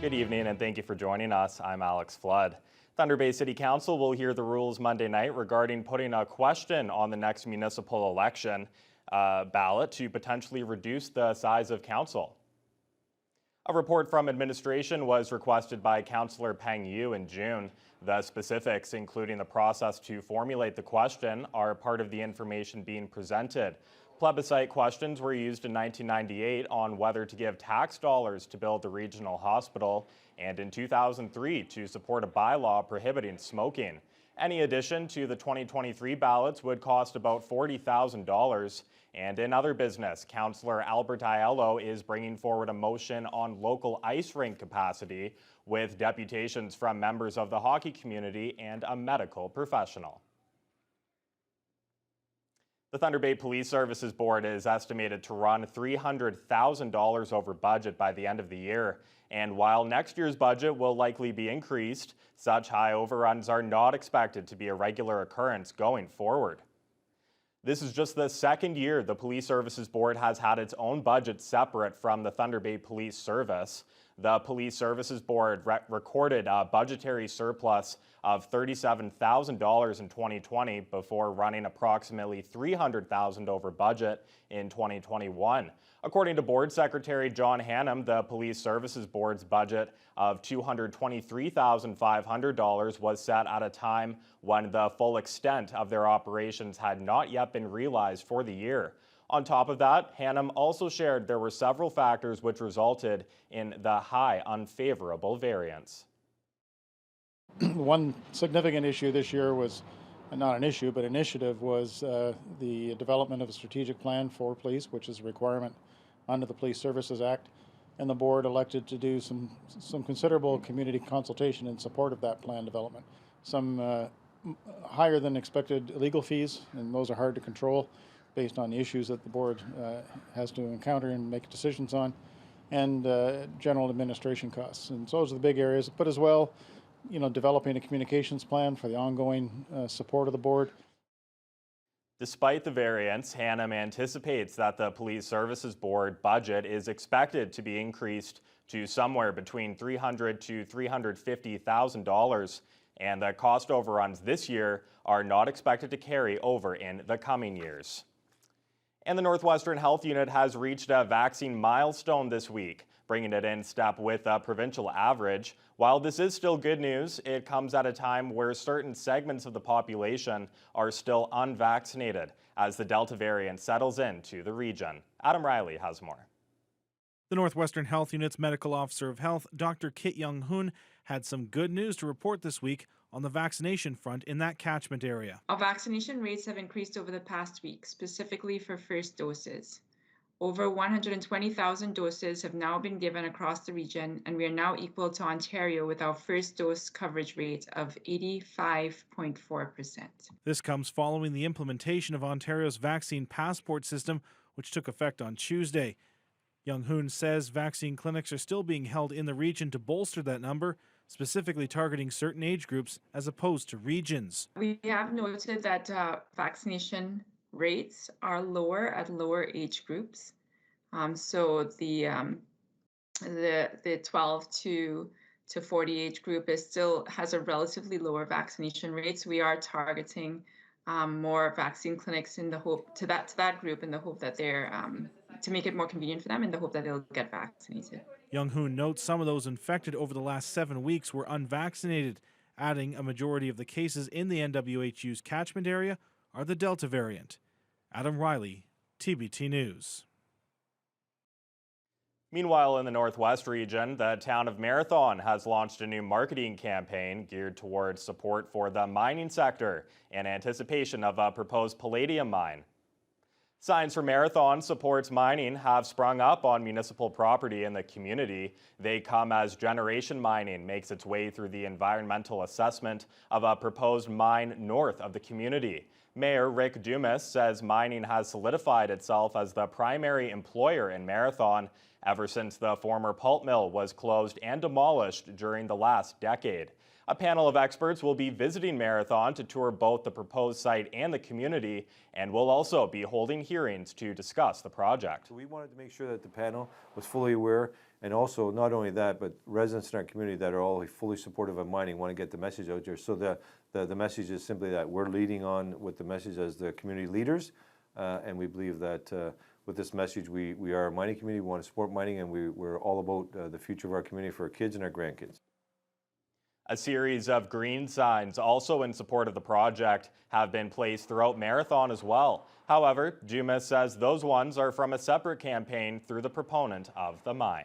Good evening and thank you for joining us. I'm Alex Flood. Thunder Bay City Council will hear the rules Monday night regarding putting a question on the next municipal election ballot to potentially reduce the size of council. A report from administration was requested by Councillor Peng Yu in June. The specifics, including the process to formulate the question, are part of the information being presented. Plebiscite questions were used in 1998 on whether to give tax dollars to build the regional hospital, and in 2003 to support a bylaw prohibiting smoking. Any addition to the 2023 ballots would cost about $40,000. And in other business, Councillor Albert Aiello is bringing forward a motion on local ice rink capacity with deputations from members of the hockey community and a medical professional. The Thunder Bay Police Services Board is estimated to run $300,000 over budget by the end of the year. And while next year's budget will likely be increased, such high overruns are not expected to be a regular occurrence going forward. This is just the second year the Police Services Board has had its own budget separate from the Thunder Bay Police Service. The Police Services Board recorded a budgetary surplus of $37,000 in 2020 before running approximately $300,000 over budget in 2021. According to Board Secretary John Hannum, the Police Services Board's budget of $223,500 was set at a time when the full extent of their operations had not yet been realized for the year. On top of that, Hannum also shared there were several factors which resulted in the high unfavorable variance. One significant issue this year was, not an issue, but initiative was the development of a strategic plan for police, which is a requirement under the Police Services Act. And the board elected to do some considerable community consultation in support of that plan development. Some higher than expected legal fees, and those are hard to control based on the issues that the board has to encounter and make decisions on, and general administration costs. And so those are the big areas, but as well, developing a communications plan for the ongoing support of the board. Despite the variance, Hannum anticipates that the Police Services Board budget is expected to be increased to somewhere between $300,000 to $350,000, and the cost overruns this year are not expected to carry over in the coming years. And the Northwestern Health Unit has reached a vaccine milestone this week, bringing it in step with the provincial average. While this is still good news, it comes at a time where certain segments of the population are still unvaccinated as the Delta variant settles into the region. Adam Riley has more. The Northwestern Health Unit's Medical Officer of Health, Dr. Kit Young-hoon, had some good news to report this week on the vaccination front in that catchment area. Our vaccination rates have increased over the past week, specifically for first doses. Over 120,000 doses have now been given across the region, and we are now equal to Ontario with our first dose coverage rate of 85.4%. This comes following the implementation of Ontario's vaccine passport system, which took effect on Tuesday. Young-hoon says vaccine clinics are still being held in the region to bolster that number, specifically targeting certain age groups as opposed to regions. We have noted that vaccination rates are lower at lower age groups. So the 12 to 40 age group still has a relatively lower vaccination rate. So we are targeting more vaccine clinics in the hope to that group in the hope that they're to make it more convenient for them in the hope that they'll get vaccinated. Young-hoon notes some of those infected over the last 7 weeks were unvaccinated, adding a majority of the cases in the NWHU's catchment area are the Delta variant. Adam Riley, TBT News. Meanwhile, in the Northwest region, the town of Marathon has launched a new marketing campaign geared towards support for the mining sector in anticipation of a proposed palladium mine. Signs for Marathon supports mining have sprung up on municipal property in the community. They come as Generation Mining makes its way through the environmental assessment of a proposed mine north of the community. Mayor Rick Dumas says mining has solidified itself as the primary employer in Marathon ever since the former pulp mill was closed and demolished during the last decade. A panel of experts will be visiting Marathon to tour both the proposed site and the community, and will also be holding hearings to discuss the project. So we wanted to make sure that the panel was fully aware, and also not only that, but residents in our community that are all fully supportive of mining want to get the message out there. So the message is simply that we're leading on with the message as the community leaders, and we believe that with this message we are a mining community, we want to support mining, and we're all about the future of our community for our kids and our grandkids. A series of green signs also in support of the project have been placed throughout Marathon as well. However, Dumas says those ones are from a separate campaign through the proponent of the mine.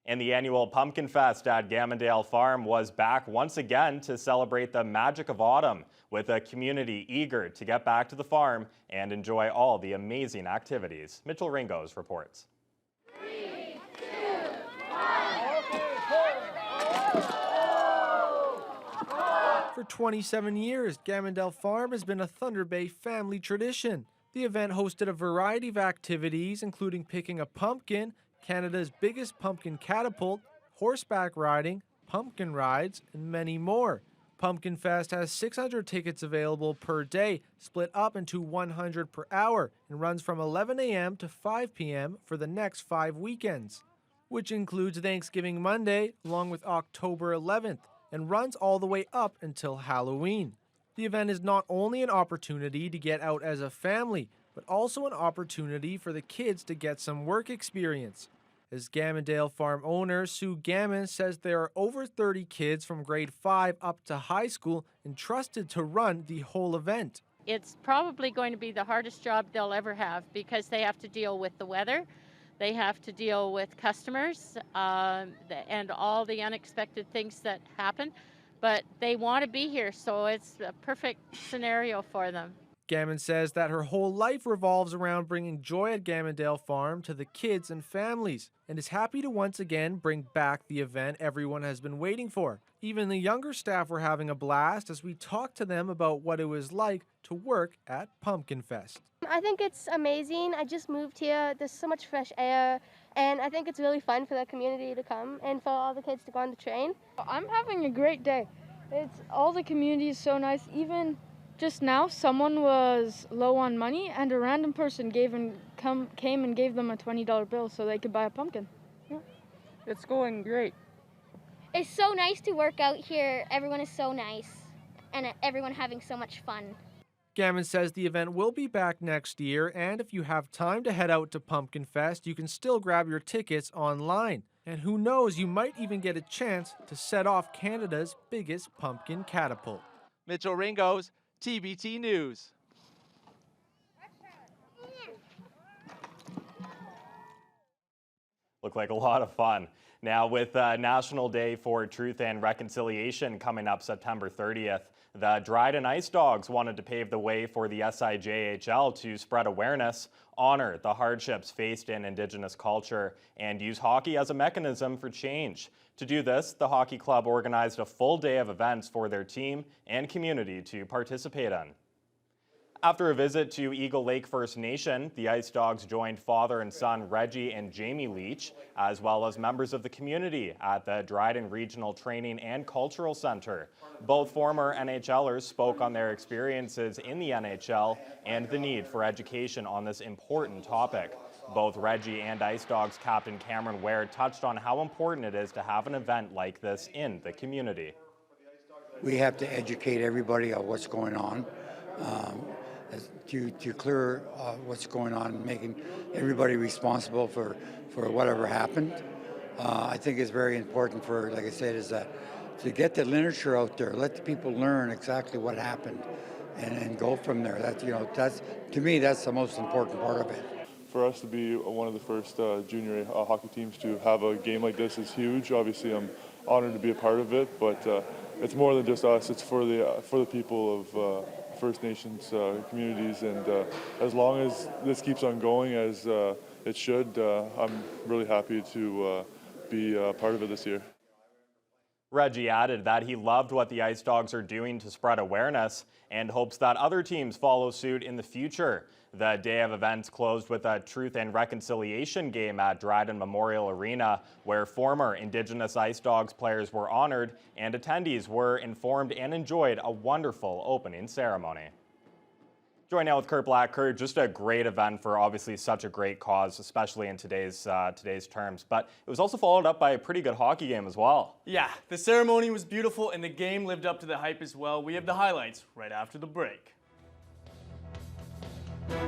And the annual Pumpkin Fest at Gammondale Farm was back once again to celebrate the magic of autumn, with a community eager to get back to the farm and enjoy all the amazing activities. Mitchell Ringos reports. For 27 years, Gammondale Farm has been a Thunder Bay family tradition. The event hosted a variety of activities, including picking a pumpkin, Canada's biggest pumpkin catapult, horseback riding, pumpkin rides, and many more. Pumpkin Fest has 600 tickets available per day, split up into 100 per hour, and runs from 11 a.m. to 5 p.m. for the next 5 weekends, which includes Thanksgiving Monday, along with October 11th. And runs all the way up until Halloween. The event is not only an opportunity to get out as a family, but also an opportunity for the kids to get some work experience. As Gammondale Farm owner Sue Gammon says there are over 30 kids from grade 5 up to high school entrusted to run the whole event. It's probably going to be the hardest job they'll ever have because they have to deal with the weather. They have to deal with customers and all the unexpected things that happen, but they want to be here, so it's a perfect scenario for them. Gammon says that her whole life revolves around bringing joy at Gammondale Farm to the kids and families, and is happy to once again bring back the event everyone has been waiting for. Even the younger staff were having a blast as we talked to them about what it was like to work at Pumpkin Fest. I think it's amazing. I just moved here. There's so much fresh air, and I think it's really fun for the community to come and for all the kids to go on the train. I'm having a great day. It's all the community is so nice. Even just now, someone was low on money, and a random person came and gave them a $20 bill so they could buy a pumpkin. Yeah. It's going great. It's so nice to work out here. Everyone is so nice, and everyone having so much fun. Gammon says the event will be back next year, and if you have time to head out to Pumpkin Fest, you can still grab your tickets online. And who knows, you might even get a chance to set off Canada's biggest pumpkin catapult. Mitchell Ringos, TBT News. Looked like a lot of fun. Now, with National Day for Truth and Reconciliation coming up September 30th, the Dryden Ice Dogs wanted to pave the way for the SIJHL to spread awareness, honor the hardships faced in Indigenous culture, and use hockey as a mechanism for change. To do this, the hockey club organized a full day of events for their team and community to participate in. After a visit to Eagle Lake First Nation, the Ice Dogs joined father and son Reggie and Jamie Leach, as well as members of the community at the Dryden Regional Training and Cultural Center. Both former NHLers spoke on their experiences in the NHL and the need for education on this important topic. Both Reggie and Ice Dogs captain Cameron Ware touched on how important it is to have an event like this in the community. We have to educate everybody on what's going on. To clear what's going on, making everybody responsible for whatever happened. I think it's very important for, like I said, is that to get the literature out there, let the people learn exactly what happened, and go from there. That's to me, that's the most important part of it. For us to be one of the first junior hockey teams to have a game like this is huge. Obviously, I'm honored to be a part of it, but it's more than just us. It's for the people of First Nations communities, and as long as this keeps on going as it should, I'm really happy to be part of it this year. Reggie added that he loved what the Ice Dogs are doing to spread awareness and hopes that other teams follow suit in the future. The day of events closed with a Truth and Reconciliation game at Dryden Memorial Arena, where former Indigenous Ice Dogs players were honored and attendees were informed and enjoyed a wonderful opening ceremony. Join now with Kurt Black. Kurt, just a great event for obviously such a great cause, especially in today's terms. But it was also followed up by a pretty good hockey game as well. Yeah, the ceremony was beautiful and the game lived up to the hype as well. We have the highlights right after the break.